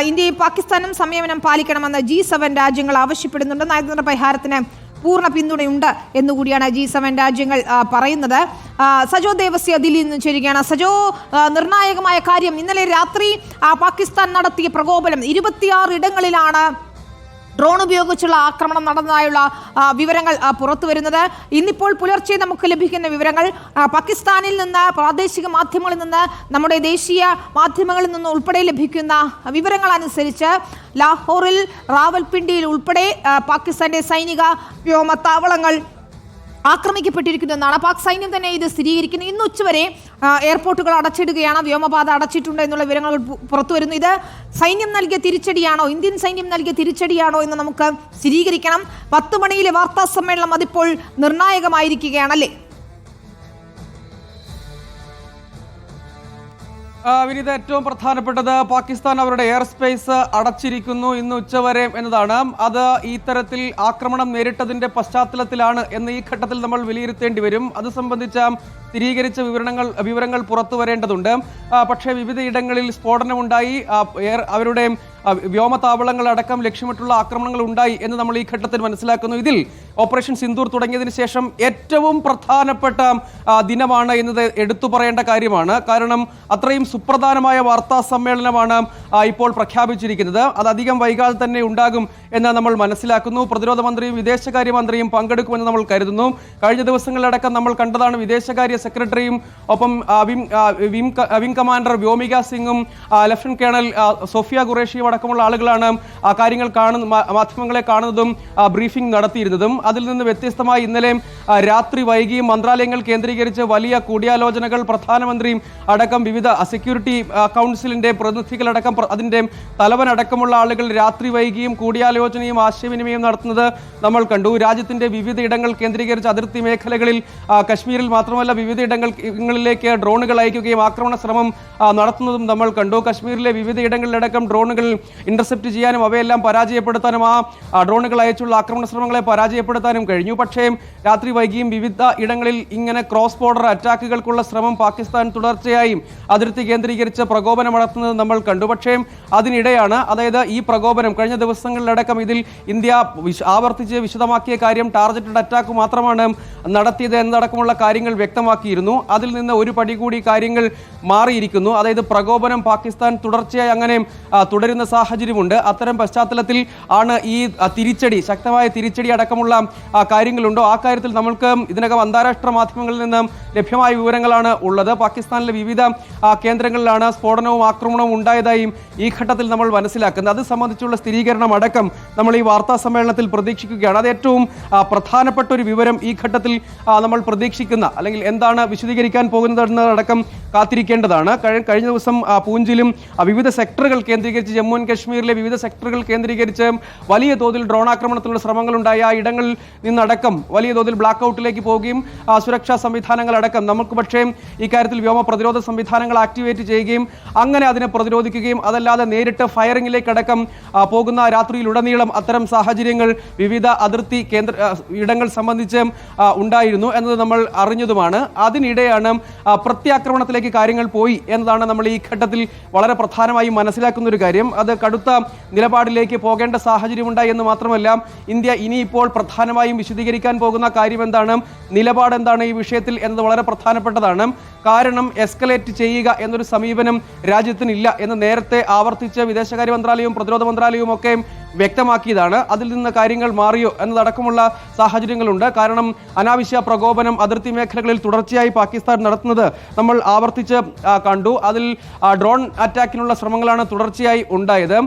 ഇന്ത്യയും പാകിസ്ഥാനും സംയമനം പാലിക്കണമെന്ന് G7 രാജ്യങ്ങൾ ആവശ്യപ്പെടുന്നുണ്ട്. നയതന്ത്ര പരിഹാരത്തിന് പൂർണ്ണ പിന്തുണയുണ്ട് എന്നുകൂടിയാണ് G7 രാജ്യങ്ങൾ പറയുന്നത്. സജോ ദേവസ്യ ദില്ലിയിൽ നിന്ന് ചേരുകയാണ്. സജോ, നിർണായകമായ കാര്യം, ഇന്നലെ രാത്രി പാകിസ്ഥാൻ നടത്തിയ പ്രകോപനം 26 ഇടങ്ങളിലാണ് ഡ്രോൺ ഉപയോഗിച്ചുള്ള ആക്രമണം നടന്നതായുള്ള വിവരങ്ങൾ പുറത്തു വരുന്നത്. ഇന്നിപ്പോൾ പുലർച്ചെ നമുക്ക് ലഭിക്കുന്ന വിവരങ്ങൾ പാകിസ്ഥാനിൽ നിന്ന്, പ്രാദേശിക മാധ്യമങ്ങളിൽ നിന്ന്, നമ്മുടെ ദേശീയ മാധ്യമങ്ങളിൽ നിന്ന് ഉൾപ്പെടെ ലഭിക്കുന്ന വിവരങ്ങൾ അനുസരിച്ച് ലാഹോറിൽ, റാവൽപിണ്ടിയിൽ ഉൾപ്പെടെ പാകിസ്ഥാന്റെ സൈനിക വ്യോമത്താവളങ്ങൾ ആക്രമിക്കപ്പെട്ടിരിക്കുന്നു എന്നാണ് പാക് സൈന്യം തന്നെ ഇത് സ്ഥിരീകരിക്കുന്നത്. ഇന്ന് ഉച്ചവരെ എയർപോർട്ടുകൾ അടച്ചിടുകയാണ്, വ്യോമപാത അടച്ചിട്ടുണ്ട് എന്നുള്ള വിവരങ്ങൾ പുറത്തു വരുന്നു. ഇത് സൈന്യം നൽകിയ തിരിച്ചടിയാണോ, ഇന്ത്യൻ സൈന്യം നൽകിയ തിരിച്ചടിയാണോ എന്ന് നമുക്ക് സ്ഥിരീകരിക്കണം. 10 മണിയിലെ വാർത്താ സമ്മേളനം അതിപ്പോൾ നിർണായകമായിരിക്കുകയാണല്ലേ? വിനീത, ഏറ്റവും പ്രധാനപ്പെട്ടത് പാകിസ്ഥാൻ അവരുടെ എയർ സ്പേസ് അടച്ചിരിക്കുന്നു ഇന്ന് ഉച്ചവരെ എന്നതാണ്. അത് ഈ തരത്തിൽ ആക്രമണം നേരിട്ടതിന്റെ പശ്ചാത്തലത്തിലാണ് എന്ന് ഈ ഘട്ടത്തിൽ നമ്മൾ വിലയിരുത്തേണ്ടി വരും. അത് സംബന്ധിച്ച സ്ഥിരീകരിച്ച വിവരങ്ങൾ പുറത്തു വരേണ്ടതുണ്ട്. പക്ഷേ വിവിധ ഇടങ്ങളിൽ സ്ഫോടനമുണ്ടായി, അവരുടെ വ്യോമതാവളങ്ങൾ അടക്കം ലക്ഷ്യമിട്ടുള്ള ആക്രമണങ്ങൾ ഉണ്ടായി എന്ന് നമ്മൾ ഈ ഘട്ടത്തിൽ മനസ്സിലാക്കുന്നു. ഇതിൽ ഓപ്പറേഷൻ സിന്ദൂർ തുടങ്ങിയതിന് ശേഷം ഏറ്റവും പ്രധാനപ്പെട്ട ദിനമാണ് എന്നത് എടുത്തു പറയേണ്ട കാര്യമാണ്. കാരണം അത്രയും സുപ്രധാനമായ വാർത്താ സമ്മേളനമാണ് ഇപ്പോൾ പ്രഖ്യാപിച്ചിരിക്കുന്നത്. അത് അധികം വൈകാതെ തന്നെ ഉണ്ടാകും എന്ന് നമ്മൾ മനസ്സിലാക്കുന്നു. പ്രതിരോധ മന്ത്രിയും വിദേശകാര്യമന്ത്രിയും പങ്കെടുക്കുമെന്ന് നമ്മൾ കരുതുന്നു. കഴിഞ്ഞ ദിവസങ്ങളിലടക്കം നമ്മൾ കണ്ടതാണ് വിദേശകാര്യ സെക്രട്ടറിയും ഒപ്പം വിംഗ് കമാൻഡർ വ്യോമിക സിംഗും ലഫ്റ്റനന്റ് കേണൽ സോഫിയ ഖുറേഷിയും അടക്കമുള്ള ആളുകളാണ് കാര്യങ്ങൾ മാധ്യമങ്ങളെ കാണുന്നതും ബ്രീഫിംഗ് നടത്തിയിരുന്നതും. അതിൽ നിന്ന് വ്യത്യസ്തമായി ഇന്നലെ രാത്രി വൈകിയും മന്ത്രാലയങ്ങൾ കേന്ദ്രീകരിച്ച് വലിയ കൂടിയാലോചനകൾ പ്രധാനമന്ത്രിയും അടക്കം വിവിധ സെക്യൂരിറ്റി കൗൺസിലിന്റെ പ്രതിനിധികളടക്കം അതിന്റെ തലവനടക്കമുള്ള ആളുകൾ രാത്രി വൈകിയും കൂടിയാലോചനയും ആശയവിനിമയം നടത്തുന്നത് നമ്മൾ കണ്ടു. രാജ്യത്തിന്റെ വിവിധ ഇടങ്ങൾ കേന്ദ്രീകരിച്ച് അതിർത്തി മേഖലകളിൽ കശ്മീരിൽ മാത്രമല്ല വിവിധ ഇടങ്ങളിലേക്ക് ഡ്രോണുകൾ അയക്കുകയും ആക്രമണ ശ്രമം നടത്തുന്നതും നമ്മൾ കണ്ടു. കശ്മീരിലെ വിവിധ ഇടങ്ങളിലടക്കം ഡ്രോണുകൾ ഇന്റർസെപ്റ്റ് ചെയ്യാനും അവയെല്ലാം പരാജയപ്പെടുത്താനും ആ ഡ്രോണുകൾ അയച്ചുള്ള ആക്രമണ ശ്രമങ്ങളെ പരാജയപ്പെടുത്താനും കഴിഞ്ഞു. പക്ഷേ രാത്രി വൈകിയും വിവിധ ഇടങ്ങളിൽ ഇങ്ങനെ ക്രോസ് ബോർഡർ അറ്റാക്കുകൾക്കുള്ള ശ്രമം പാകിസ്ഥാൻ തുടർച്ചയായും അതിർത്തി കേന്ദ്രീകരിച്ച് പ്രകോപനം നടത്തുന്നത് നമ്മൾ കണ്ടു. പക്ഷേ അതിനിടെയാണ്, അതായത് ഈ പ്രകോപനം കഴിഞ്ഞ ദിവസങ്ങളിലടക്കം ഇതിൽ ഇന്ത്യ ആവർത്തിച്ച് വിശദമാക്കിയ കാര്യം ടാർഗറ്റഡ് അറ്റാക്ക് മാത്രമാണ് നടത്തിയത് എന്നടക്കമുള്ള കാര്യങ്ങൾ വ്യക്തമാക്കിയിരുന്നു. അതിൽ നിന്ന് ഒരു പടി കൂടി കാര്യങ്ങൾ മാറിയിരിക്കുന്നു. അതായത് പ്രകോപനം പാകിസ്ഥാൻ തുടർച്ചയായി അങ്ങനെ തുടരുന്ന സാഹചര്യമുണ്ട്. അത്തരം പശ്ചാത്തലത്തിൽ ആണ് ഈ തിരിച്ചടി, ശക്തമായ തിരിച്ചടി അടക്കമുള്ള കാര്യങ്ങളുണ്ടോ ആ കാര്യത്തിൽ നമ്മൾക്ക് ഇതിനകം അന്താരാഷ്ട്ര മാധ്യമങ്ങളിൽ നിന്ന് ലഭ്യമായ വിവരങ്ങളാണ് ഉള്ളത്. പാകിസ്ഥാനിലെ വിവിധ കേന്ദ്രങ്ങളിലാണ് സ്ഫോടനവും ആക്രമണവും ഉണ്ടായതായും ഈ ഘട്ടത്തിൽ നമ്മൾ മനസ്സിലാക്കുന്നത്. അത് സംബന്ധിച്ചുള്ള സ്ഥിരീകരണം അടക്കം നമ്മൾ ഈ വാർത്താ സമ്മേളനത്തിൽ പ്രതീക്ഷിക്കുകയാണ്. അത് ഏറ്റവും പ്രധാനപ്പെട്ട ഒരു വിവരം ഈ ഘട്ടത്തിൽ നമ്മൾ പ്രതീക്ഷിക്കുന്ന, അല്ലെങ്കിൽ എന്താണ് വിശദീകരിക്കാൻ പോകുന്നതെന്നതടക്കം കാത്തിരിക്കേണ്ടതാണ്. കഴിഞ്ഞ ദിവസം പൂഞ്ചിലും വിവിധ സെക്ടറുകൾ കേന്ദ്രീകരിച്ച്, ജമ്മു ആൻഡ് കശ്മീരിലെ വിവിധ സെക്ടറുകൾ കേന്ദ്രീകരിച്ച് വലിയ തോതിൽ ഡ്രോൺ ആക്രമണത്തിനുള്ള ശ്രമങ്ങളുണ്ടായി. ആ ഇടങ്ങളിൽ നിന്നടക്കം വലിയ തോതിൽ ബ്ലാക്ക് ഔട്ടിലേക്ക് പോവുകയും സുരക്ഷാ സംവിധാനങ്ങളടക്കം നമുക്ക് പക്ഷേ ഇക്കാര്യത്തിൽ വ്യോമ പ്രതിരോധ സംവിധാനങ്ങൾ ആക്ടിവേറ്റ് ചെയ്യുകയും അങ്ങനെ അതിനെ പ്രതിരോധിക്കുകയും അതല്ലാതെ നേരിട്ട് ഫയറിംഗിലേക്കടക്കം പോകുന്ന രാത്രിയിലുടനീളം അത്തരം സാഹചര്യങ്ങൾ വിവിധ അതിർത്തി ഇടങ്ങൾ സംബന്ധിച്ച് ഉണ്ടായിരുന്നു എന്നത് നമ്മൾ അറിഞ്ഞതുമാണ്. അതിനിടെയാണ് പ്രത്യാക്രമണത്തിലേക്ക് കാര്യങ്ങൾ പോയി എന്നതാണ് നമ്മൾ ഈ ഘട്ടത്തിൽ വളരെ പ്രധാനമായും മനസ്സിലാക്കുന്ന ഒരു കാര്യം. അത് കടുത്ത നിലപാടിലേക്ക് പോകേണ്ട സാഹചര്യമുണ്ടായി എന്ന് മാത്രമല്ല, ഇന്ത്യ ഇനിയിപ്പോൾ പ്രധാനമായും വിശദീകരിക്കാൻ പോകുന്ന കാര്യം എന്താണ്, നിലപാട് എന്താണ് ഈ വിഷയത്തിൽ എന്നത് വളരെ പ്രധാനപ്പെട്ടതാണ്. കാരണം എസ്കലേറ്റ് ചെയ്യുക എന്നൊരു സമീപനം രാജ്യത്തിനില്ല എന്ന് നേരത്തെ ആവർത്തിച്ച് വിദേശകാര്യ മന്ത്രാലയവും പ്രതിരോധ മന്ത്രാലയവും ഒക്കെ വ്യക്തമാക്കിയതാണ്. അതിൽ നിന്ന് കാര്യങ്ങൾ മാറിയോ എന്നതടക്കമുള്ള സാഹചര്യങ്ങളുണ്ട്. കാരണം അനാവശ്യ പ്രകോപനം അതിർത്തി മേഖലകളിൽ തുടർച്ചയായി പാകിസ്ഥാൻ നടത്തുന്നത് നമ്മൾ ആവർത്തിച്ച് കണ്ടു. അതിൽ ഡ്രോൺ അറ്റാക്കിനുള്ള ശ്രമങ്ങളാണ് തുടർച്ചയായി ഉണ്ടായത്.